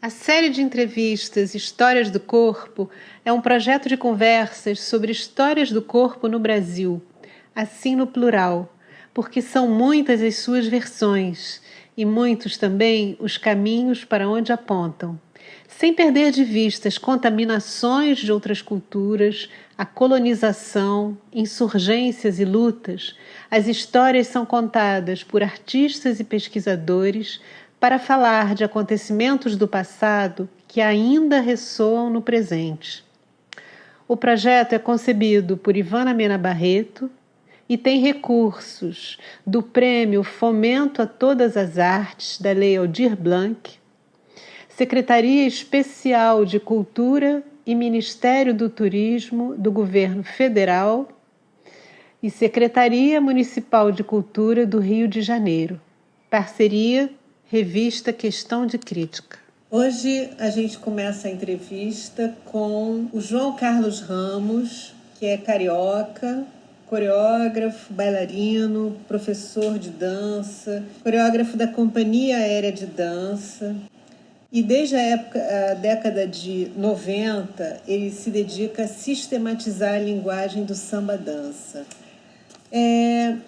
A série de entrevistas Histórias do Corpo é um projeto de conversas sobre histórias do corpo no Brasil, assim no plural, porque são muitas as suas versões e muitos também os caminhos para onde apontam. Sem perder de vista as contaminações de outras culturas, a colonização, insurgências e lutas, as histórias são contadas por artistas e pesquisadores para falar de acontecimentos do passado que ainda ressoam no presente. O projeto é concebido por Ivana Mena Barreto e tem recursos do Prêmio Fomento a Todas as Artes da Lei Aldir Blanc, Secretaria Especial de Cultura e Ministério do Turismo do Governo Federal e Secretaria Municipal de Cultura do Rio de Janeiro. Parceria Revista Questão de Crítica. Hoje a gente começa a entrevista com o João Carlos Ramos, que é carioca, coreógrafo, bailarino, professor de dança, coreógrafo da Companhia Aérea de Dança. E desde a década de 90, ele se dedica a sistematizar a linguagem do samba-dança.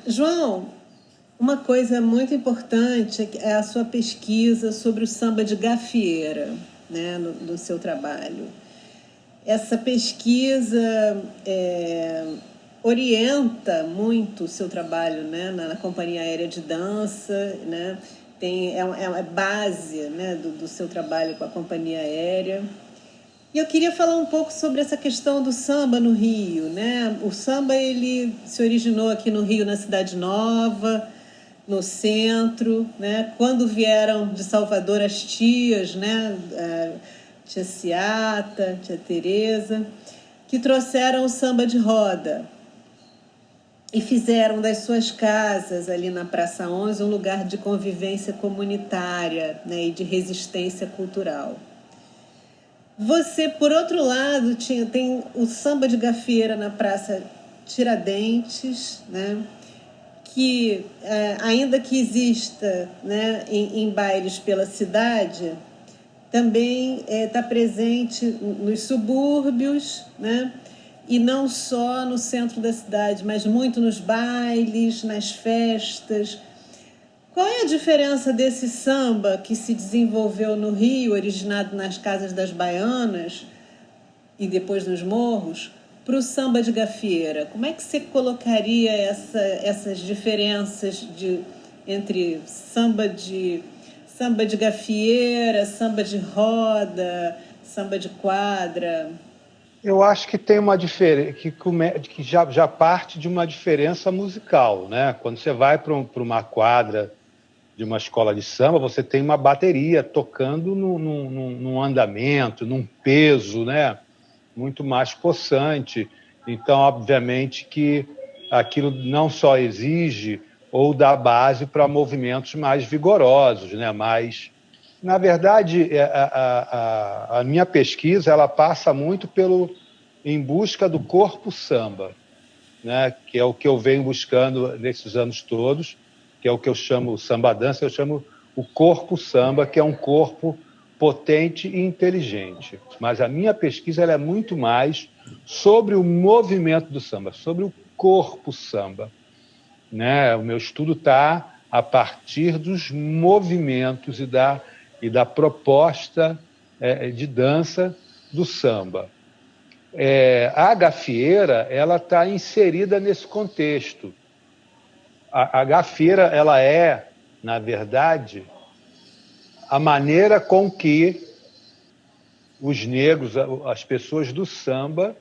João, uma coisa muito importante é a sua pesquisa sobre o samba de gafieira, né, no seu trabalho. Essa pesquisa orienta muito o seu trabalho, né, na Companhia Aérea de Dança, né? É base, né, do seu trabalho com a companhia aérea. E eu queria falar um pouco sobre essa questão do samba no Rio, né? O samba ele se originou aqui no Rio, na Cidade Nova, no centro, né? Quando vieram de Salvador as tias, né? Tia Ciata, tia Teresa, que trouxeram o samba de roda e fizeram das suas casas ali na Praça 11 um lugar de convivência comunitária, né, e de resistência cultural. Você, por outro lado, tem o samba de gafieira na Praça Tiradentes, né, que, ainda que exista, né, em bailes pela cidade, também está presente nos subúrbios, né, e não só no centro da cidade, mas muito nos bailes, nas festas. Qual é a diferença desse samba que se desenvolveu no Rio, originado nas casas das baianas e depois nos morros, para o samba de gafieira? Como é que você colocaria essas diferenças entre samba de gafieira, samba de roda, samba de quadra? Eu acho que tem uma diferença, que já parte de uma diferença musical, né? Quando você vai para uma quadra de uma escola de samba, você tem uma bateria tocando num andamento, num peso, né? Muito mais possante. Então, obviamente, que aquilo não só exige ou dá base para movimentos mais vigorosos, né? Na verdade, a minha pesquisa ela passa muito em busca do corpo samba, né? Que é o que eu venho buscando nesses anos todos, que é o que eu chamo samba-dança, eu chamo o corpo samba, que é um corpo potente e inteligente. Mas a minha pesquisa ela é muito mais sobre o movimento do samba, sobre o corpo samba, né? O meu estudo está a partir dos movimentos e da proposta de dança do samba. A gafieira ela está inserida nesse contexto. A gafieira ela é, na verdade, a maneira com que os negros, as pessoas do samba,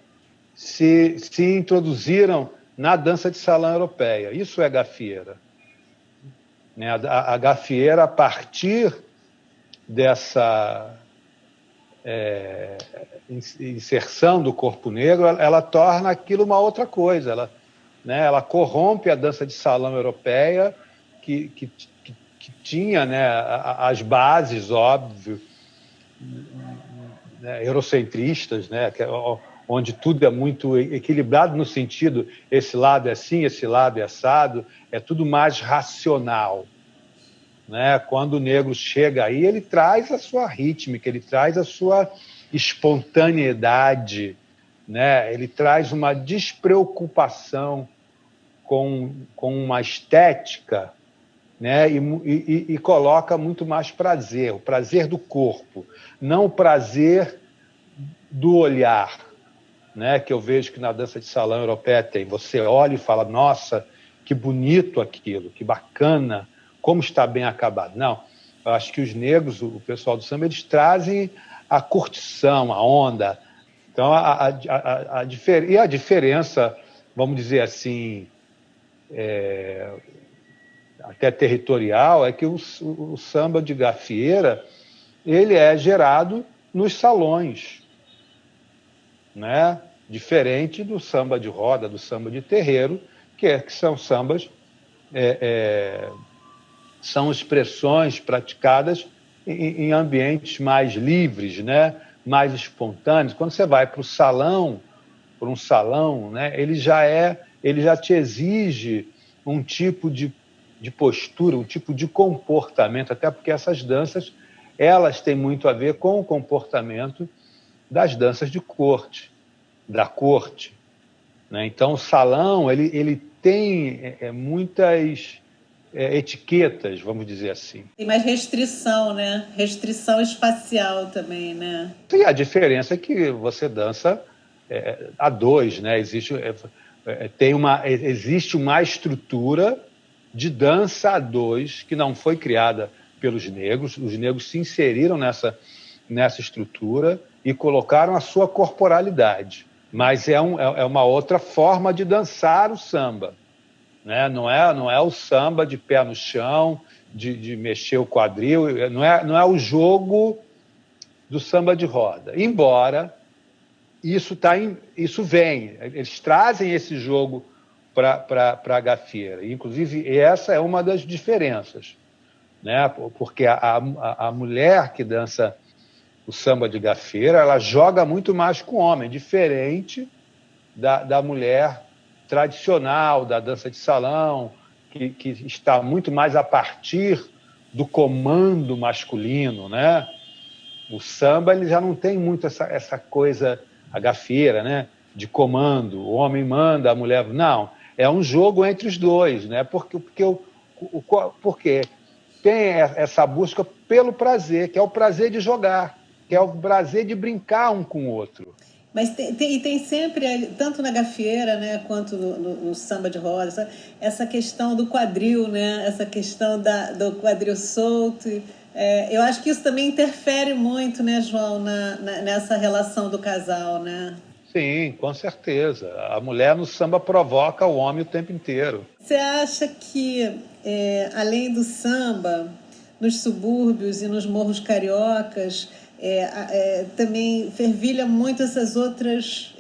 se introduziram na dança de salão europeia. Isso é gafieira. Né? A gafieira, a partir dessa inserção do corpo negro, ela torna aquilo uma outra coisa. Ela corrompe a dança de salão europeia, que tinha, né, as bases, óbvio, né, eurocentristas, né, onde tudo é muito equilibrado no sentido, esse lado é assim, esse lado é assado, é tudo mais racional. né? Quando o negro chega aí, ele traz a sua rítmica, ele traz a sua espontaneidade, né? Ele traz uma despreocupação com uma estética, né? E coloca muito mais prazer, o prazer do corpo, não o prazer do olhar, né? Que eu vejo que na dança de salão europeia tem. Você olha e fala, nossa, que bonito aquilo, que bacana, como está bem acabado. Não, eu acho que os negros, o pessoal do samba, eles trazem a curtição, a onda. Então, a diferença, vamos dizer assim, até territorial, é que o samba de gafieira ele é gerado nos salões, né? Diferente do samba de roda, do samba de terreiro, que são sambas, são expressões praticadas em ambientes mais livres, né? Mais espontâneos. Quando você vai para um salão, né? Ele já te exige um tipo de postura, um tipo de comportamento, até porque essas danças elas têm muito a ver com o comportamento das danças de corte, da corte, né? Então, o salão ele tem muitas etiquetas, vamos dizer assim. Tem mais restrição, né? Restrição espacial também, né? E a diferença é que você dança a dois, né? Existe uma estrutura de dança a dois que não foi criada pelos negros. Os negros se inseriram nessa estrutura e colocaram a sua corporalidade. Mas é uma outra forma de dançar o samba, né? Não é o samba de pé no chão, de mexer o quadril, não é o jogo do samba de roda. Embora isso vem, eles trazem esse jogo para a gafieira. Inclusive, essa é uma das diferenças, né? Porque a mulher que dança o samba de gafieira, ela joga muito mais com o homem, diferente da mulher tradicional, da dança de salão, que está muito mais a partir do comando masculino, né? O samba ele já não tem muito essa coisa, a gafieira, né? De comando, o homem manda, a mulher... Não, é um jogo entre os dois, né? Porque tem essa busca pelo prazer, que é o prazer de jogar, que é o prazer de brincar um com o outro. Mas tem sempre, tanto na gafieira, né, quanto no samba de roda, essa questão do quadril, né? Essa questão do quadril solto. Eu acho que isso também interfere muito, né, João, nessa relação do casal, né? Sim, com certeza. A mulher no samba provoca o homem o tempo inteiro. Você acha que, além do samba, nos subúrbios e nos morros cariocas, também fervilha muito essas outras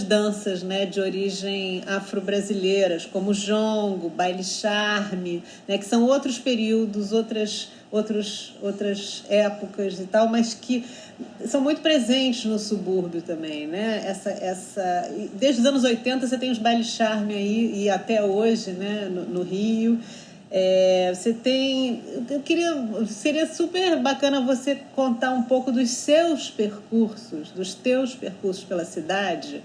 danças, né, de origem afro-brasileiras, como o jongo, baile charme, né, que são outros períodos, outras épocas e tal, mas que são muito presentes no subúrbio também, né? Desde os anos 80 você tem os bailes charme aí, e até hoje, né, no Rio. Seria super bacana você contar um pouco dos teus percursos pela cidade,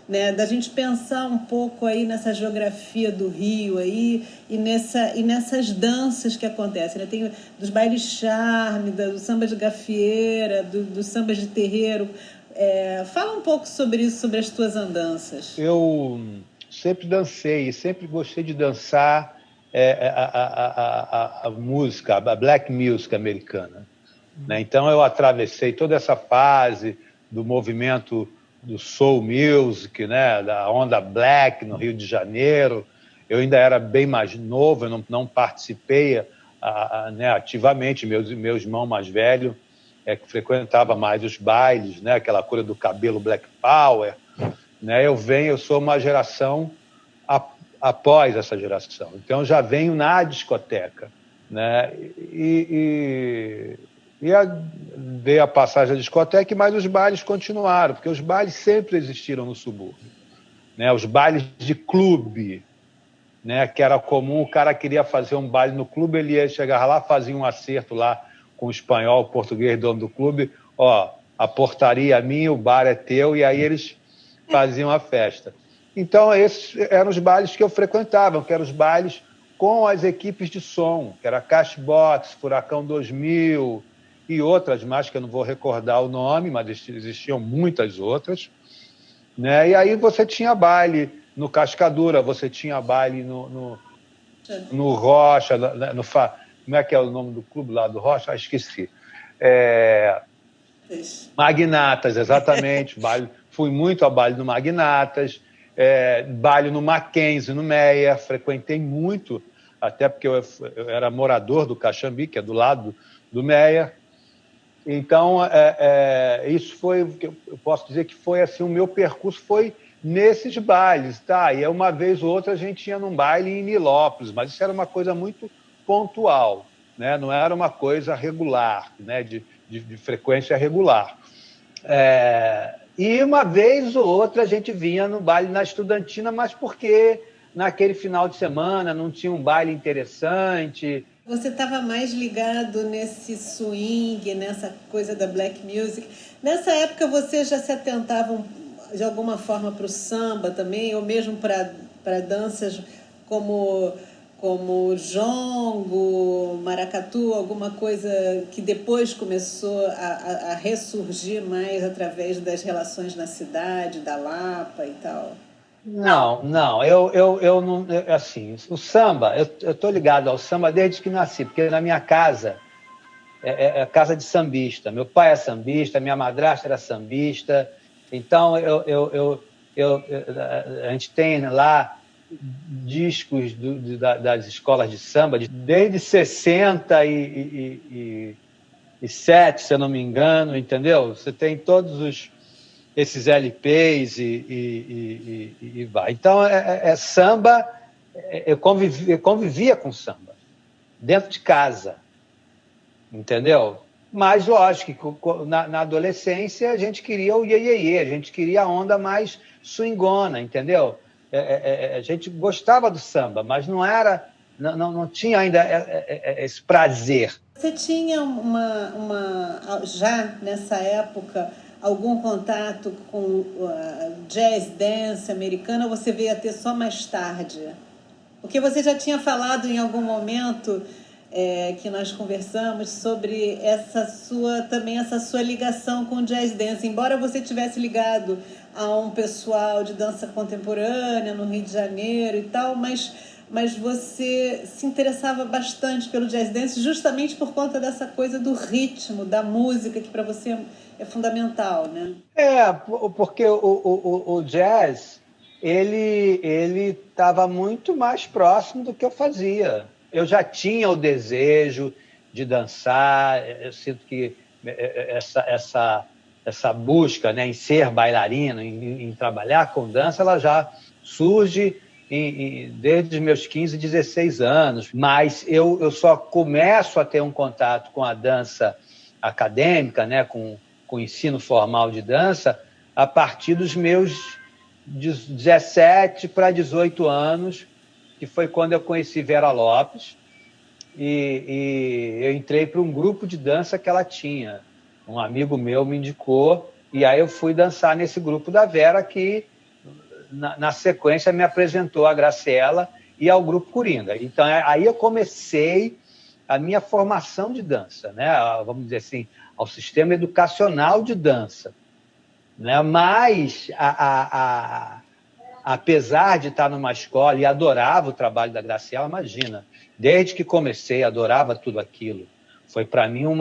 né? Da gente pensar um pouco aí nessa geografia do Rio aí e nessas danças que acontecem, né? Tem dos bailes charme, do samba de gafieira, dos sambas de terreiro. Fala um pouco sobre isso, sobre as tuas andanças. Eu sempre dancei, sempre gostei de dançar a música, a black music americana, né? Então eu atravessei toda essa fase do movimento do soul music, né? Da onda black no Rio de Janeiro. Eu ainda era bem mais novo, eu não participei né, ativamente. Meu irmão mais velho que frequentava mais os bailes, né? Aquela coisa do cabelo black power, né? Eu sou uma geração após essa geração. Então, já venho na discoteca, né? Dei a passagem da discoteca, mas os bailes continuaram, porque os bailes sempre existiram no subúrbio, né? Os bailes de clube, né, que era comum, o cara queria fazer um baile no clube, ele ia chegar lá, fazia um acerto lá com o espanhol, o português, dono do clube, ó, a portaria é minha, o bar é teu, e aí eles faziam a festa. Então, esses eram os bailes que eu frequentava, que eram os bailes com as equipes de som, que era Cashbox, Furacão 2000 e outras mais, que eu não vou recordar o nome, mas existiam muitas outras, né? E aí você tinha baile no Cascadura, você tinha baile no Rocha, como é que é o nome do clube lá do Rocha? Ah, esqueci. Magnatas, exatamente. Fui muito a baile no Magnatas, baile no Mackenzie, no Meia, frequentei muito, até porque eu era morador do Caxambi, que é do lado do Meia. Então, isso foi, eu posso dizer que foi assim, o meu percurso foi nesses bailes, tá? E uma vez ou outra a gente ia num baile em Nilópolis, mas isso era uma coisa muito pontual, né? Não era uma coisa regular, né? De frequência regular. E uma vez ou outra a gente vinha no baile na Estudantina, mas porque naquele final de semana não tinha um baile interessante. Você estava mais ligado nesse swing, nessa coisa da black music. Nessa época você já se atentava de alguma forma para o samba também, ou mesmo para danças como jongo, maracatu, alguma coisa que depois começou a ressurgir mais através das relações na cidade, da Lapa e tal? Não, eu não, assim, o samba, eu tô ligado ao samba desde que nasci, porque na minha casa é casa de sambista. Meu pai é sambista, minha madrasta era sambista, então a gente tem lá discos das escolas de samba desde 67, se eu não me engano, entendeu? Você tem todos esses LPs e vai. Então, samba, eu convivia com samba, dentro de casa, entendeu? Mas, lógico, que na adolescência a gente queria o iê, a gente queria a onda mais swingona, entendeu? A gente gostava do samba, mas não tinha ainda esse prazer. Você tinha já nessa época algum contato com jazz dance americana, ou você veio a ter só mais tarde? Porque você já tinha falado em algum momento que nós conversamos sobre essa sua ligação com o jazz dance, embora você tivesse ligado a um pessoal de dança contemporânea no Rio de Janeiro e tal, mas você se interessava bastante pelo jazz dance justamente por conta dessa coisa do ritmo, da música, que para você é fundamental, né? Porque o jazz, ele estava muito mais próximo do que eu fazia. Eu já tinha o desejo de dançar, eu sinto que essa busca, né, em ser bailarino, em trabalhar com dança, ela já surge desde os meus 15, 16 anos, mas eu só começo a ter um contato com a dança acadêmica, né, com o ensino formal de dança, a partir dos meus 17 para 18 anos, que foi quando eu conheci Vera Lopes, e eu entrei para um grupo de dança que ela tinha. Um amigo meu me indicou, e aí eu fui dançar nesse grupo da Vera, que na sequência me apresentou a Graciela e ao Grupo Coringa. Então, aí eu comecei a minha formação de dança, né? Vamos dizer assim, ao sistema educacional de dança, né? Mas, apesar de estar numa escola e adorava o trabalho da Graciela, imagina, desde que comecei, adorava tudo aquilo. Foi para mim um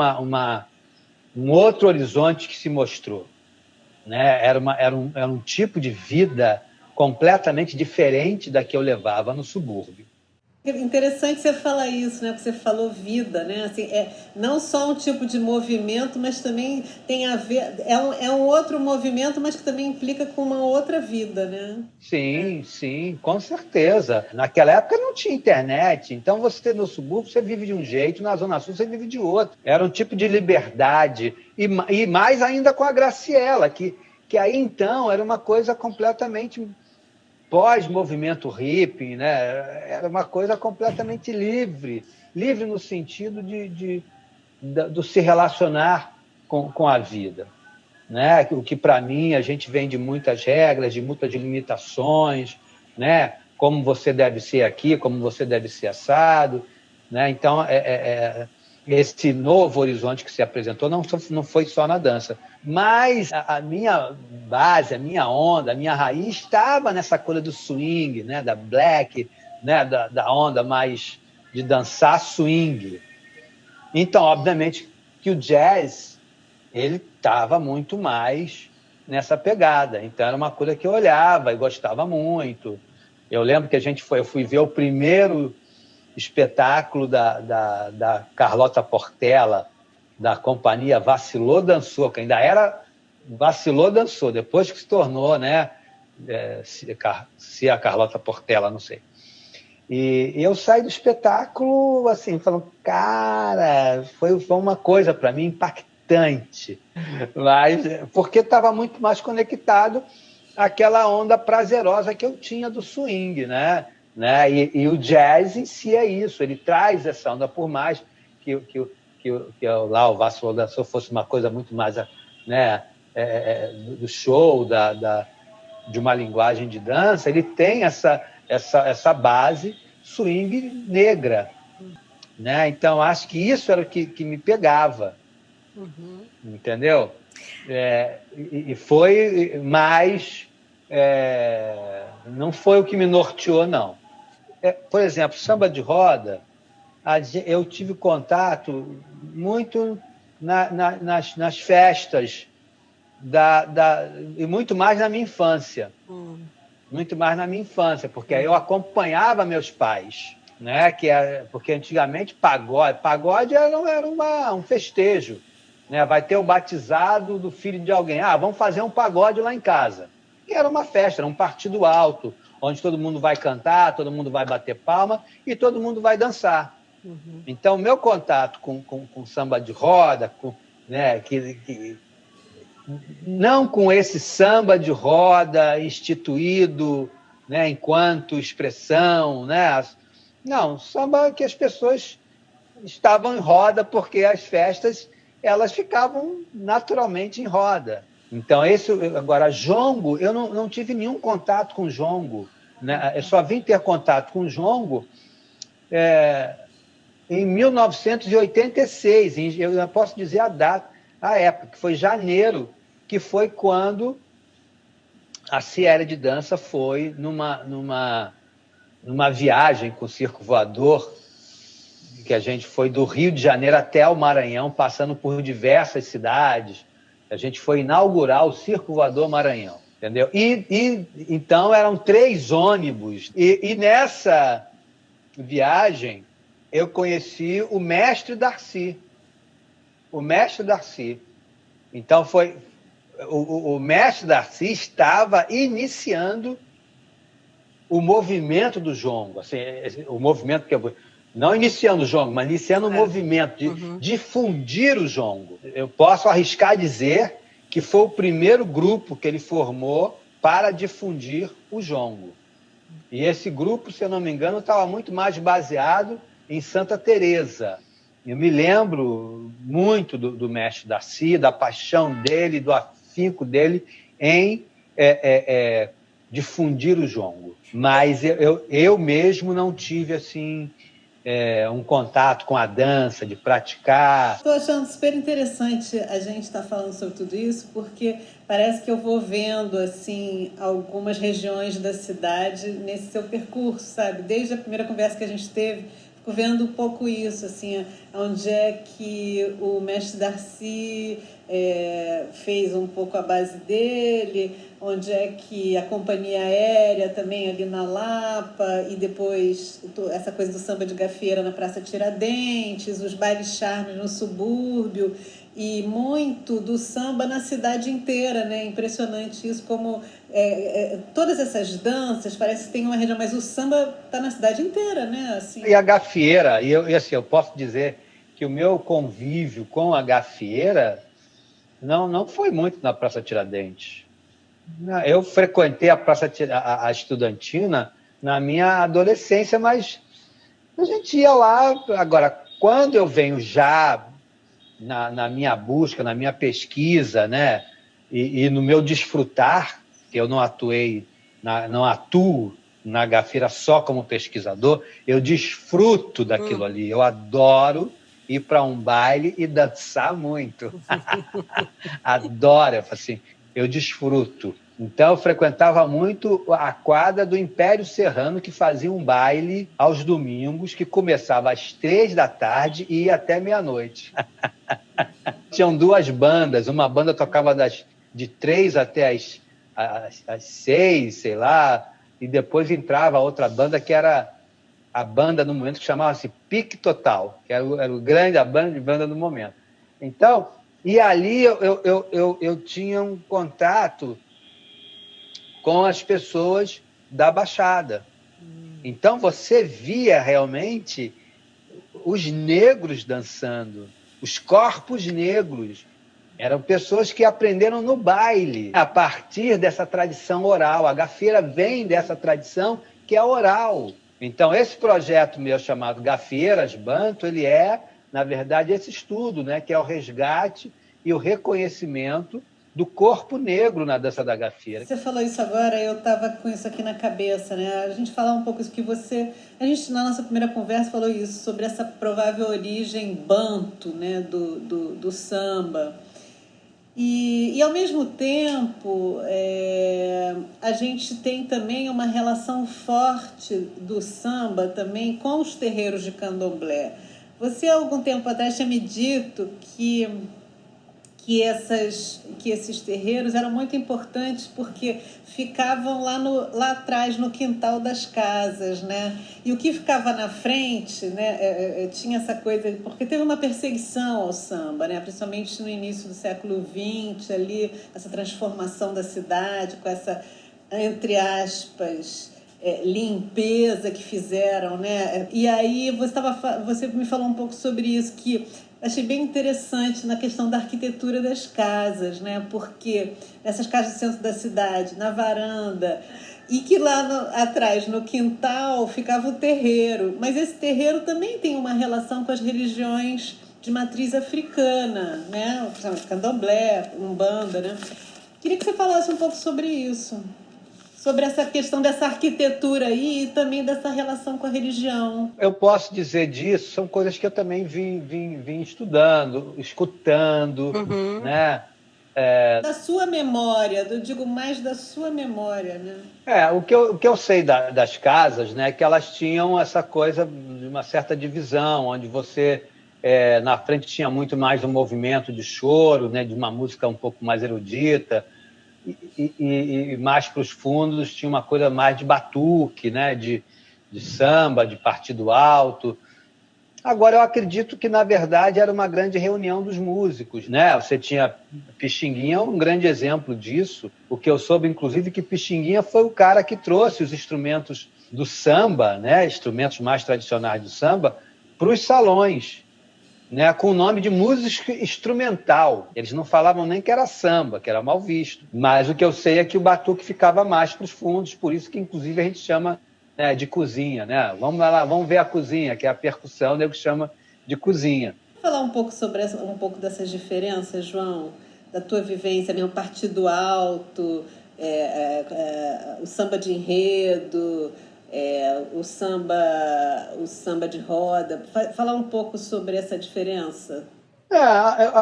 outro horizonte que se mostrou, né? Era um tipo de vida completamente diferente da que eu levava no subúrbio. Interessante você falar isso, né? Porque você falou vida, né? Assim, não só um tipo de movimento, mas também tem a ver... É um outro movimento, mas que também implica com uma outra vida, né? Sim, com certeza. Naquela época não tinha internet, então você no subúrbio você vive de um jeito, na Zona Sul você vive de outro. Era um tipo de liberdade, e mais ainda com a Graciela, que aí então era uma coisa completamente pós-movimento hippie, né? Era uma coisa completamente livre, livre no sentido do se relacionar com a vida, né? O que, para mim, a gente vem de muitas regras, de muitas limitações, né? Como você deve ser aqui, como você deve ser assado, né? Então, esse novo horizonte que se apresentou não foi só na dança, mas a minha base, a minha onda, a minha raiz estava nessa coisa do swing, né? Da black, né? Da onda mais de dançar swing. Então, obviamente, que o jazz ele estava muito mais nessa pegada. Então, era uma coisa que eu olhava e gostava muito. Eu lembro que eu fui ver o primeiro espetáculo da Carlota Portela, da companhia Vacilou Dançou, que ainda era Vacilou Dançou, depois que se tornou, né, se a Carlota Portela, não sei. E eu saí do espetáculo assim, falando, cara, foi uma coisa para mim impactante, mas porque estava muito mais conectado àquela onda prazerosa que eu tinha do swing, né? E o jazz em si é isso, ele traz essa onda, por mais que lá o Vacilou Dançou fosse uma coisa muito mais, né, do show, de uma linguagem de dança, ele tem essa base swing negra, né? Então, acho que isso era o que me pegava, entendeu? E foi mais... não foi o que me norteou, não. Por exemplo, samba de roda, eu tive contato muito nas festas, e muito mais na minha infância. Muito mais na minha infância, porque aí eu acompanhava meus pais, né? Porque antigamente pagode era um festejo, né? Vai ter o batizado do filho de alguém, vamos fazer um pagode lá em casa. E era uma festa, era um partido alto, onde todo mundo vai cantar, todo mundo vai bater palma e todo mundo vai dançar. Então, o meu contato com samba de roda, né, não com esse samba de roda instituído, né, enquanto expressão, né? Não, samba que as pessoas estavam em roda porque as festas elas ficavam naturalmente em roda. Então, agora, jongo, eu não tive nenhum contato com jongo, né? Eu só vim ter contato com jongo em 1986, eu posso dizer a data, a época, que foi janeiro, que foi quando a Ciera de Dança foi numa viagem com o Circo Voador, que a gente foi do Rio de Janeiro até o Maranhão, passando por diversas cidades. A gente foi inaugurar o Circo Voador Maranhão, entendeu? Então eram 3 ônibus. E nessa viagem eu conheci o mestre Darcy. O mestre Darcy. Então o mestre Darcy estava iniciando o movimento do jongo, assim, o movimento que não iniciando o jongo, mas iniciando o movimento de difundir o jongo. Eu posso arriscar dizer que foi o primeiro grupo que ele formou para difundir o jongo. E esse grupo, se eu não me engano, estava muito mais baseado em Santa Teresa. Eu me lembro muito do mestre Darcy, da paixão dele, do afinco dele em difundir o jongo. Mas eu mesmo não tive assim um contato com a dança, de praticar. Estou achando super interessante a gente estar falando sobre tudo isso, porque parece que eu vou vendo assim algumas regiões da cidade nesse seu percurso, sabe? Desde a primeira conversa que a gente teve, fico vendo um pouco isso, assim, onde é que o mestre Darcy fez um pouco a base dele, onde é que a companhia aérea também ali na Lapa, e depois essa coisa do samba de gafieira na Praça Tiradentes, os bailes charmes no subúrbio, e muito do samba na cidade inteira, né? Impressionante isso, como todas essas danças parece que tem uma região, mas o samba está na cidade inteira, né? Assim. E a gafieira, eu posso dizer que o meu convívio com a gafieira não foi muito na Praça Tiradentes. Eu frequentei a Praça a Estudantina na minha adolescência, mas a gente ia lá. Agora, quando eu venho já na minha busca, na minha pesquisa, né, e no meu desfrutar, que eu não não atuo na Gafieira só como pesquisador, eu desfruto daquilo ali. Eu adoro ir para um baile e dançar muito. Adoro, assim, eu desfruto. Então, eu frequentava muito a quadra do Império Serrano, que fazia um baile aos domingos, que começava às 3 da tarde e ia até meia-noite. Tinham duas bandas, uma banda tocava de 3 até às 6, sei lá, e depois entrava outra banda que era a banda no momento que chamava-se Pique Total, que era o grande, a banda do momento. Então, e ali eu tinha um contato com as pessoas da Baixada. Então, você via realmente os negros dançando, os corpos negros. Eram pessoas que aprenderam no baile, a partir dessa tradição oral. A gafieira vem dessa tradição que é oral. Então, esse projeto meu chamado Gafieiras Banto, ele é, na verdade, esse estudo, né, que é o resgate e o reconhecimento do corpo negro na dança da gafieira. Você falou isso agora, eu estava com isso aqui na cabeça, né? A gente falar um pouco isso que você... A gente, na nossa primeira conversa, falou isso, sobre essa provável origem banto, né, do samba. E ao mesmo tempo, a gente tem também uma relação forte do samba também com os terreiros de candomblé. Você, há algum tempo atrás, tinha me dito que esses terreiros eram muito importantes porque ficavam lá atrás, no quintal das casas, né? E o que ficava na frente, né, tinha essa coisa... Porque teve uma perseguição ao samba, né? Principalmente no início do século XX, ali, essa transformação da cidade, com essa, entre aspas... limpeza que fizeram, né? E aí você me falou um pouco sobre isso, que achei bem interessante na questão da arquitetura das casas, né? Porque essas casas do centro da cidade, na varanda, e que lá atrás, no quintal, ficava o terreiro. Mas esse terreiro também tem uma relação com as religiões de matriz africana, né? Candomblé, Umbanda, né? Queria que você falasse um pouco sobre isso. Sobre essa questão dessa arquitetura aí e também dessa relação com a religião. Eu posso dizer disso, são coisas que eu também vim estudando, escutando, né? Da sua memória, eu digo mais da sua memória, né? O que eu sei das casas, né, é que elas tinham essa coisa de uma certa divisão, onde você, na frente, tinha muito mais um movimento de choro, né, de uma música um pouco mais erudita, e mais para os fundos tinha uma coisa mais de batuque, né, de samba, de partido alto. Agora, eu acredito que, na verdade, era uma grande reunião dos músicos, né? Você tinha... Pixinguinha é um grande exemplo disso. O que eu soube, inclusive, que Pixinguinha foi o cara que trouxe os instrumentos do samba, né? Instrumentos mais tradicionais do samba, para os salões, né? Com o nome de música instrumental. Eles não falavam nem que era samba, que era mal visto. Mas o que eu sei é que o batuque ficava mais para os fundos, por isso que, inclusive, a gente chama... de cozinha, né? Vamos lá, vamos ver a cozinha, que é a percussão, o nego chama de cozinha. Falar um pouco sobre um pouco dessas diferenças, João, da tua vivência, mesmo partido alto, o samba de enredo, o samba de roda. Falar um pouco sobre essa diferença.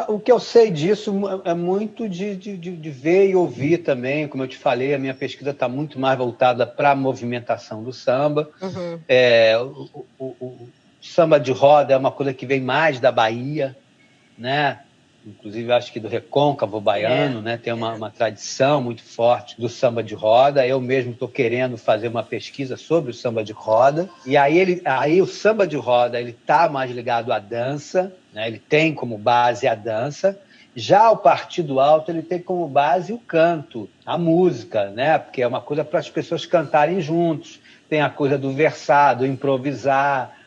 O que eu sei disso é muito de ver e ouvir também. Como eu te falei, a minha pesquisa está muito mais voltada para a movimentação do samba. O samba de roda é uma coisa que vem mais da Bahia, né? Inclusive, acho que do recôncavo baiano, né? Tem uma tradição muito forte do samba de roda. Eu mesmo estou querendo fazer uma pesquisa sobre o samba de roda. E aí o samba de roda está mais ligado à dança, né? Ele tem como base a dança. Já o partido alto ele tem como base o canto, a música, né? Porque é uma coisa para as pessoas cantarem juntos. Tem a coisa do versar, do improvisar,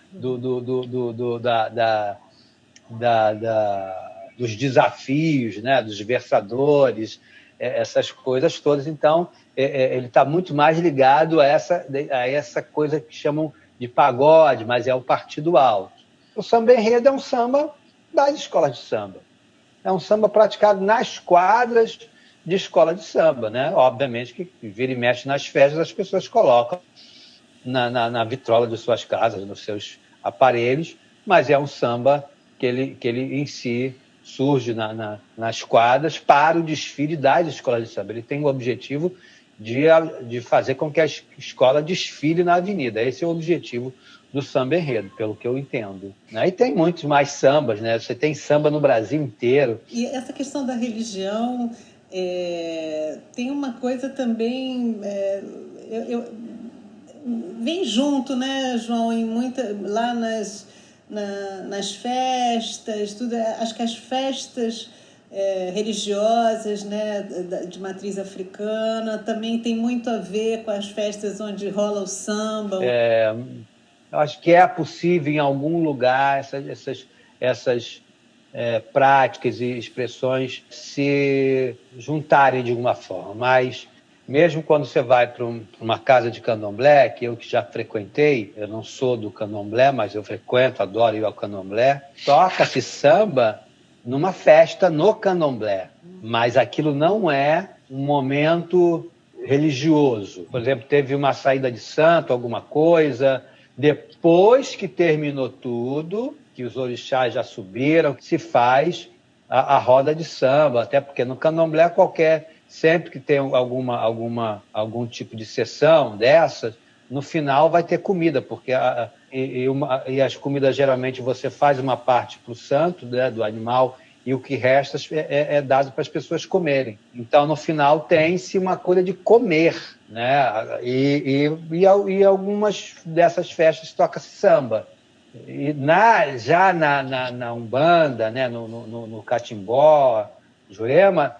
dos desafios, né, dos versadores. essas coisas todas. Então, ele está muito mais ligado a essa coisa que chamam de pagode, mas é o partido alto. O samba enredo é um samba das escolas de samba. É um samba praticado nas quadras de escola de samba, né? Obviamente que vira e mexe nas festas, as pessoas colocam na vitrola de suas casas, nos seus aparelhos, mas é um samba que ele em si surge nas quadras para o desfile das escolas de samba. Ele tem o objetivo de fazer com que a escola desfile na avenida. Esse é o objetivo do samba enredo, pelo que eu entendo. E tem muitos mais sambas, né? Você tem samba no Brasil inteiro. E essa questão da religião tem uma coisa também... vem junto, né, João, lá nas festas, tudo. Acho que as festas religiosas, né, de matriz africana também tem muito a ver com as festas onde rola o samba. Eu acho que é possível em algum lugar essas práticas e expressões se juntarem de alguma forma, mas mesmo quando você vai para uma casa de candomblé, que eu que já frequentei, eu não sou do candomblé, mas eu frequento, adoro ir ao candomblé, toca-se samba numa festa no candomblé, mas aquilo não é um momento religioso. Por exemplo, teve uma saída de santo, alguma coisa, depois que terminou tudo, que os orixás já subiram, se faz a roda de samba, até porque no candomblé sempre que tem algum tipo de sessão dessas, no final vai ter comida, porque e as comidas geralmente você faz uma parte para o santo, né, do animal, e o que resta é dado para as pessoas comerem. Então, no final, tem-se uma coisa de comer, né? E algumas dessas festas toca-se samba. E já na Umbanda, né, no Catimbó, Jurema,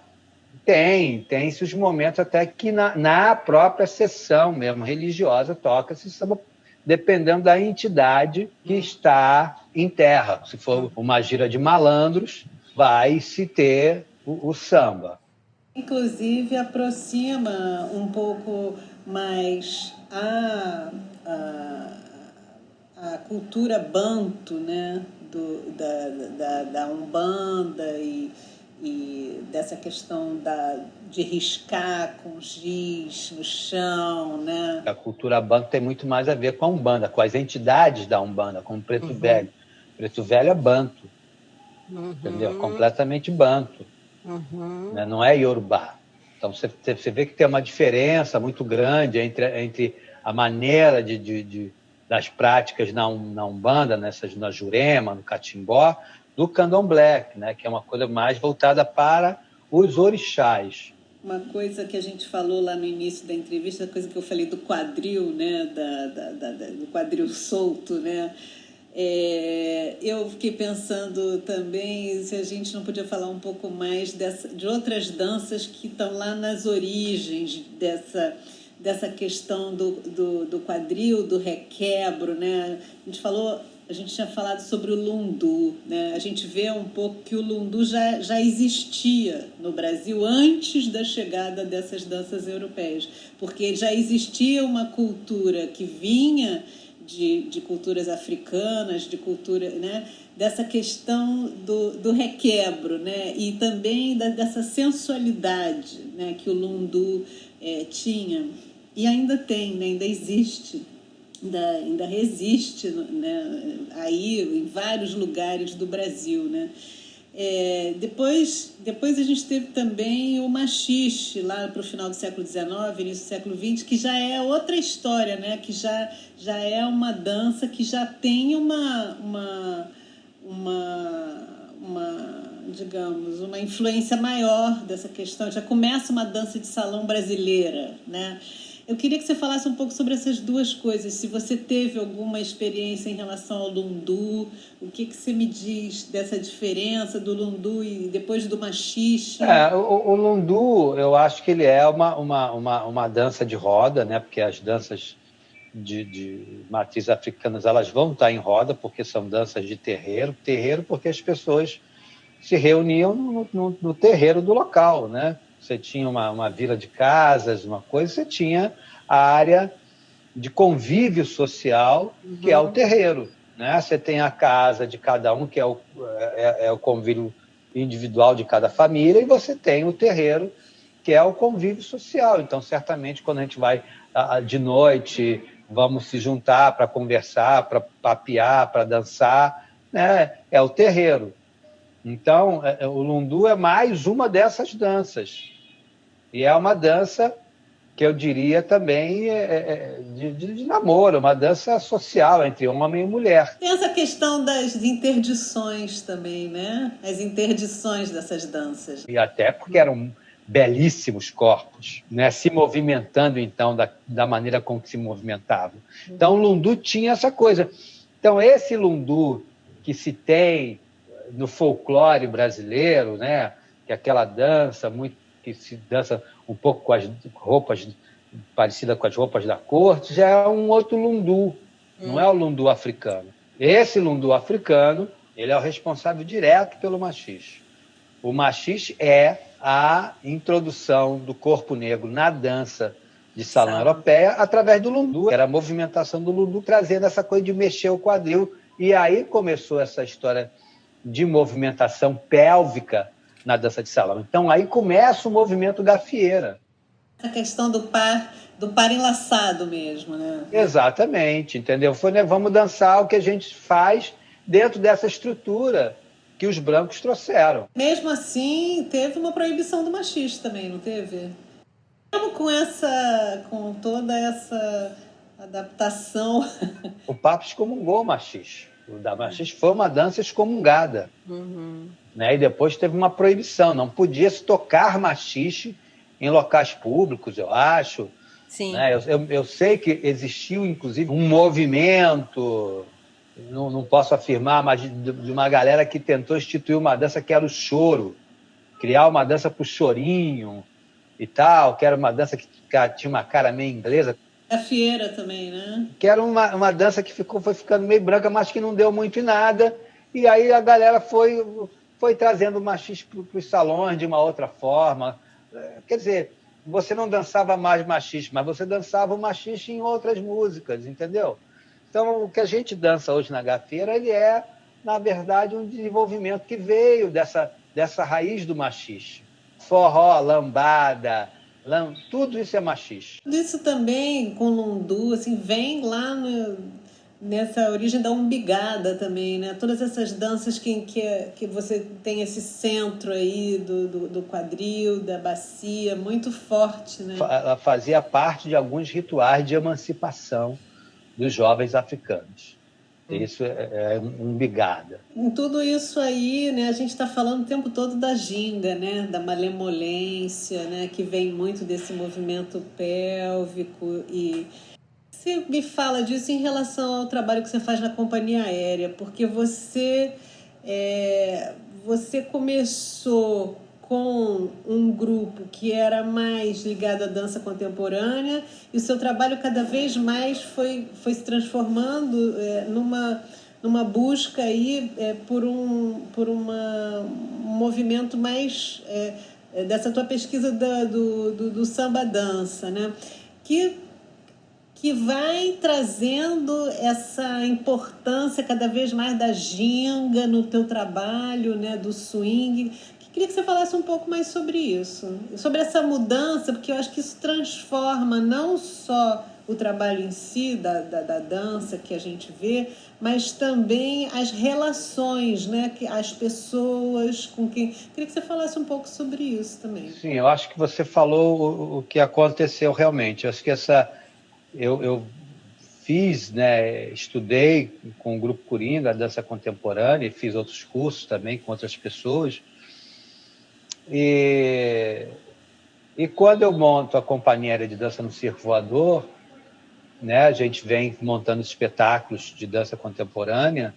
tem-se os momentos até que na própria sessão mesmo religiosa toca-se samba, dependendo da entidade que está em terra. Se for uma gira de malandros, vai-se ter o samba. Inclusive, aproxima um pouco mais a cultura banto, né, da Umbanda e dessa questão de riscar com giz no chão, né? A cultura banto tem muito mais a ver com a Umbanda, com as entidades da Umbanda, com o Preto Velho. Preto Velho é banto, entendeu? Completamente banto, né? Não é Yorubá. Então você vê que tem uma diferença muito grande entre a maneira das práticas na Umbanda, na Jurema, no Catimbó, do Candomblé, né? Que é uma coisa mais voltada para os orixás. Uma coisa que a gente falou lá no início da entrevista, a coisa que eu falei do quadril, né? Do quadril solto, né? Eu fiquei pensando também se a gente não podia falar um pouco mais de outras danças que estão lá nas origens dessa questão do quadril, do requebro, né? A gente tinha falado sobre o lundu, né? A gente vê um pouco que o lundu já existia no Brasil antes da chegada dessas danças europeias, porque já existia uma cultura que vinha de culturas africanas, de cultura, né? Dessa questão do requebro, né? E também dessa sensualidade, né? Que o lundu tinha e ainda tem, né? Ainda existe. Ainda resiste, né, aí em vários lugares do Brasil, né? Depois a gente teve também o machixe lá para o final do século XIX, início do século XX, que já é outra história, né? Que já é uma dança que já tem digamos, uma influência maior dessa questão, já começa uma dança de salão brasileira, né? Eu queria que você falasse um pouco sobre essas duas coisas, se você teve alguma experiência em relação ao lundu, o que você me diz dessa diferença do lundu e depois do machixe? O lundu, eu acho que ele é uma dança de roda, né? Porque as danças de matriz africanas, elas vão estar em roda, porque são danças de terreiro porque as pessoas se reuniam no terreiro do local, né? você tinha uma vila de casas, uma coisa, você tinha a área de convívio social, que é o terreiro, né? Você tem a casa de cada um, que é o convívio individual de cada família, e você tem o terreiro, que é o convívio social. Então, certamente, quando a gente vai de noite, vamos se juntar para conversar, para papear, para dançar, né? É o terreiro. Então, o lundu é mais uma dessas danças. E é uma dança que eu diria também de namoro, uma dança social entre homem e mulher. Tem essa questão das interdições também, né? As interdições dessas danças. E até porque eram belíssimos corpos, né? Se movimentando, então, da maneira como se movimentavam. Então, o lundu tinha essa coisa. Então, esse lundu que se tem no folclore brasileiro, né? Que é aquela dança muito que se dança um pouco com as roupas parecida com as roupas da corte, já é um outro lundu, não é o lundu africano. Esse lundu africano, ele é o responsável direto pelo maxixe. O maxixe é a introdução do corpo negro na dança de salão europeia através do lundu. Era a movimentação do lundu trazendo essa coisa de mexer o quadril. E aí começou essa história de movimentação pélvica na dança de salão. Então aí começa o movimento gafieira. A questão do par enlaçado mesmo, né? Exatamente, entendeu? Foi, né, vamos dançar o que a gente faz dentro dessa estrutura que os brancos trouxeram. Mesmo assim, teve uma proibição do maxixe também, não teve? Mesmo com toda essa adaptação. O Papa excomungou o maxixe. O da maxixe foi uma dança excomungada. Né? E depois teve uma proibição, não podia se tocar maxixe em locais públicos, eu acho. Sim. Né? Eu sei que existiu, inclusive, um movimento, não posso afirmar, mas de uma galera que tentou instituir uma dança que era o choro, criar uma dança para o chorinho e tal, que era uma dança que tinha uma cara meio inglesa. A fieira também, né? Que era uma dança que foi ficando meio branca, mas que não deu muito em nada. E aí a galera foi trazendo o maxixe para os salões de uma outra forma. Quer dizer, você não dançava mais maxixe, mas você dançava o maxixe em outras músicas, entendeu? Então, o que a gente dança hoje na gafieira, ele é, na verdade, um desenvolvimento que veio dessa raiz do maxixe. Forró, lambada, tudo isso é maxixe. Tudo isso também, com lundu, assim, vem lá nessa origem da umbigada também, né? Todas essas danças que você tem esse centro aí do quadril, da bacia, muito forte, né? Ela fazia parte de alguns rituais de emancipação dos jovens africanos. Isso é umbigada. Em tudo isso aí, né, a gente está falando o tempo todo da ginga, né, da malemolência, né, que vem muito desse movimento pélvico. E você me fala disso em relação ao trabalho que você faz na companhia aérea, porque você começou com um grupo que era mais ligado à dança contemporânea e o seu trabalho cada vez mais foi se transformando numa busca aí por um movimento mais dessa tua pesquisa do samba dança, né? Que vai trazendo essa importância cada vez mais da ginga no teu trabalho, né? Do swing. Queria que você falasse um pouco mais sobre isso, sobre essa mudança, porque eu acho que isso transforma não só o trabalho em si, da dança que a gente vê, mas também as relações, né? As pessoas com quem... Queria que você falasse um pouco sobre isso também. Sim, eu acho que você falou o que aconteceu realmente. Eu acho que eu fiz, né, estudei com o Grupo Coringa, dança contemporânea, e fiz outros cursos também com outras pessoas. E quando eu monto a companhia aérea de dança no Circo Voador, né, a gente vem montando espetáculos de dança contemporânea,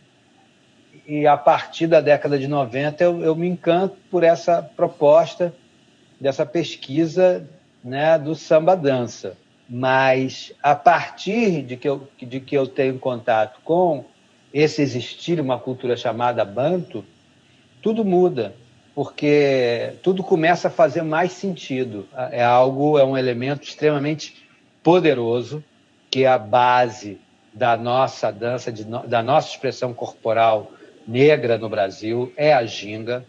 e a partir da década de 90 eu me encanto por essa proposta dessa pesquisa, né, do samba dança. Mas a partir de que eu tenho contato com esse existir uma cultura chamada banto, tudo muda. porque tudo começa a fazer mais sentido. É um elemento extremamente poderoso, que é a base da nossa dança, da nossa expressão corporal negra no Brasil, é a ginga.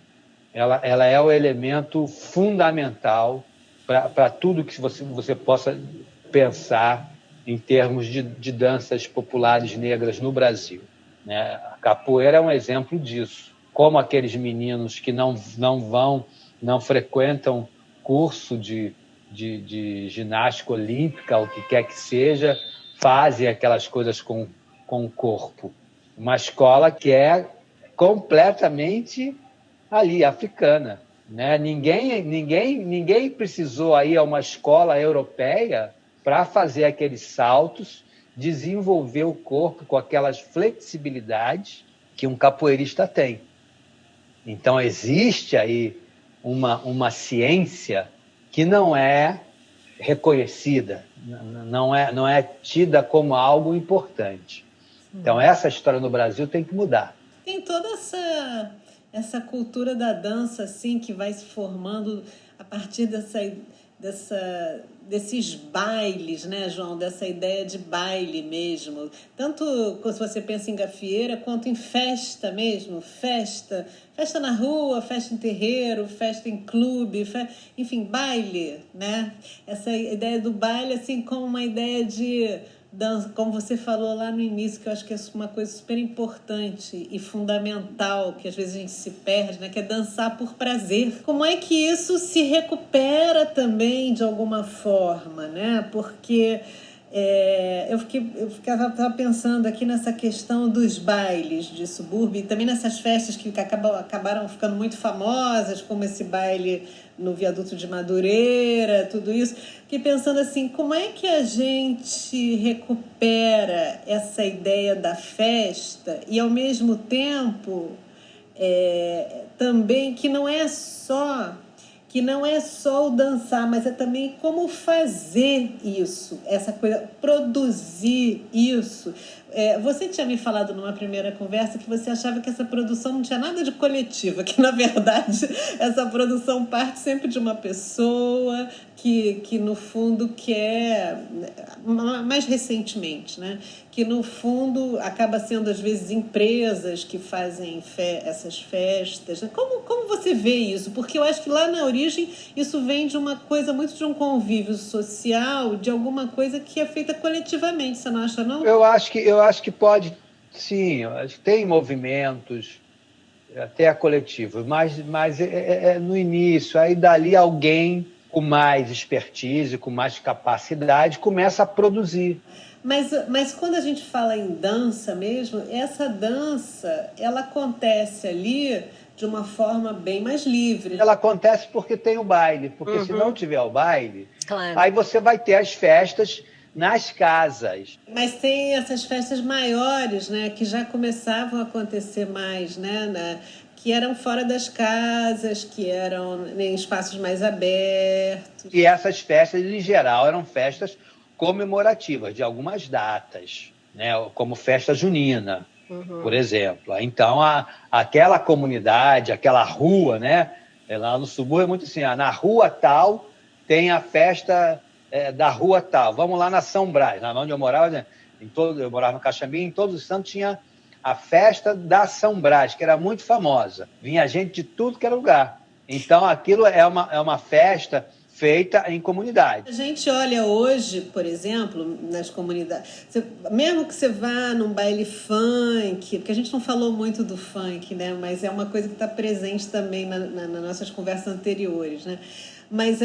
Ela é o elemento fundamental para tudo que você possa pensar em termos de danças populares negras no Brasil, né? A capoeira é um exemplo disso. Como aqueles meninos que não frequentam curso de ginástica olímpica, o que quer que seja, fazem aquelas coisas com o corpo. Uma escola que é completamente ali, africana, né? Ninguém precisou ir a uma escola europeia para fazer aqueles saltos, desenvolver o corpo com aquelas flexibilidades que um capoeirista tem. Então, existe aí uma ciência que não é reconhecida, não é tida como algo importante. Então, essa história no Brasil tem que mudar. Tem toda essa cultura da dança assim que vai se formando a partir desses bailes, né, João? Dessa ideia de baile mesmo. Tanto se você pensa em gafieira, quanto em festa mesmo. Festa na rua, festa em terreiro, festa em clube, enfim, baile, né? Essa ideia do baile assim como uma ideia de dança, como você falou lá no início, que eu acho que é uma coisa super importante e fundamental, que às vezes a gente se perde, né? Que é dançar por prazer. Como é que isso se recupera também de alguma forma, né? Porque eu ficava pensando aqui nessa questão dos bailes de subúrbio e também nessas festas que acabaram ficando muito famosas, como esse baile no viaduto de Madureira, tudo isso, que pensando assim, como é que a gente recupera essa ideia da festa e ao mesmo tempo também que não é só o dançar, mas é também como fazer isso, essa coisa, produzir isso. Você tinha me falado numa primeira conversa que você achava que essa produção não tinha nada de coletiva, que na verdade essa produção parte sempre de uma pessoa que no fundo quer, mais recentemente, né? Que no fundo acaba sendo às vezes empresas que fazem essas festas. Como você vê isso? Porque eu acho que lá na origem isso vem de uma coisa muito de um convívio social, de alguma coisa que é feita coletivamente, você não acha, não? Eu acho que pode, sim, eu acho que tem movimentos até coletivos, mas é no início, aí dali alguém com mais expertise, com mais capacidade, começa a produzir. Mas quando a gente fala em dança mesmo, essa dança, ela acontece ali de uma forma bem mais livre. Ela acontece porque tem o baile, porque se não tiver o baile, claro, aí você vai ter as festas nas casas. Mas tem essas festas maiores, né, que já começavam a acontecer mais, né, que eram fora das casas, que eram em espaços mais abertos. E essas festas, em geral, eram festas comemorativas de algumas datas, né, como festa junina, por exemplo. Então, aquela comunidade, aquela rua, né, lá no subúrbio é muito assim, na rua tal tem a festa da rua tal, vamos lá na São Brás, lá onde eu morava, né, eu morava no Caxambi, em Todos os Santos tinha a festa da São Brás, que era muito famosa, vinha gente de tudo que era lugar. Então, aquilo é uma festa feita em comunidade. A gente olha hoje, por exemplo, nas comunidades, mesmo que você vá num baile funk, porque a gente não falou muito do funk, né? Mas é uma coisa que está presente também nas nossas conversas anteriores, né? Mas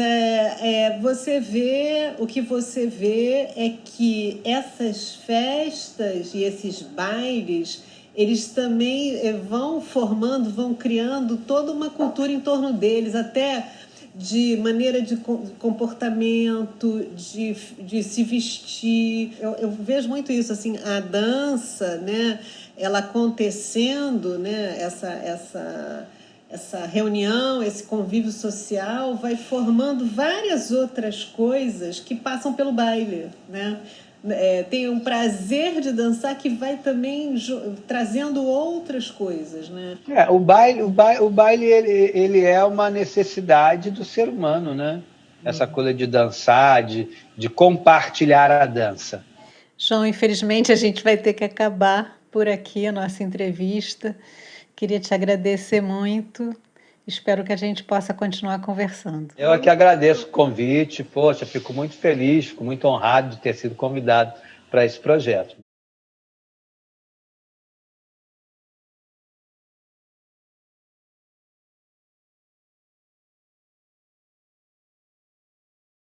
o que você vê é que essas festas e esses bailes, eles também vão criando toda uma cultura em torno deles, até de maneira de comportamento, de se vestir. Eu vejo muito isso, assim, a dança, né, ela acontecendo, né, essa reunião, esse convívio social vai formando várias outras coisas que passam pelo baile, né? tem um prazer de dançar que vai também trazendo outras coisas, né? O baile ele é uma necessidade do ser humano, né? Essa coisa de dançar, de compartilhar a dança. João, infelizmente a gente vai ter que acabar por aqui a nossa entrevista. Queria te agradecer muito. Espero que a gente possa continuar conversando. Eu aqui agradeço o convite. Poxa, fico muito feliz, fico muito honrado de ter sido convidado para esse projeto.